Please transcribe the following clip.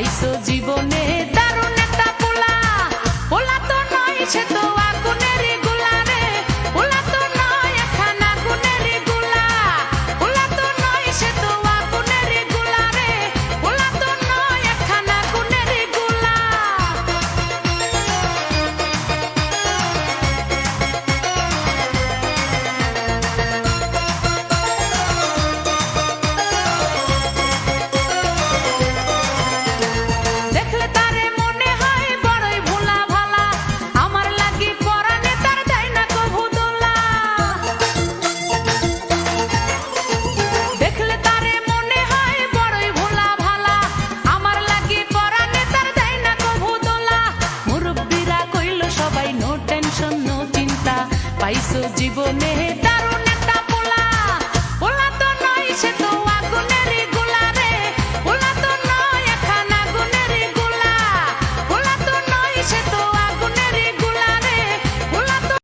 পাইছো জীবনে দারুণ একটা পোলা। পোলা তো নয় সে তো আগুনেরই গোলা রে, পোলা তো নয় একখানা আগুনেরই গোলা। পোলা তো নয় সে তো আগুনেরই গোলা রে, পোলা তো নয় একখানা আগুনেরই গোলা। দেখলে তারে মনে হয় বড়ই ভোলা ভালা, আমার লাগি পরানে তার দেয় না কভু দোলা। দেখলে তারে মনে হয় বড়ই ভোলা ভালা, আমার লাগি পরানে তার দেয় না কভু দোলা। মুরব্বিরা কইল সবাই নো টেনশন নো চিন্তা, পাইছো জীবনে দারুণ একটা পোলা। পোলা তো নয় সে তো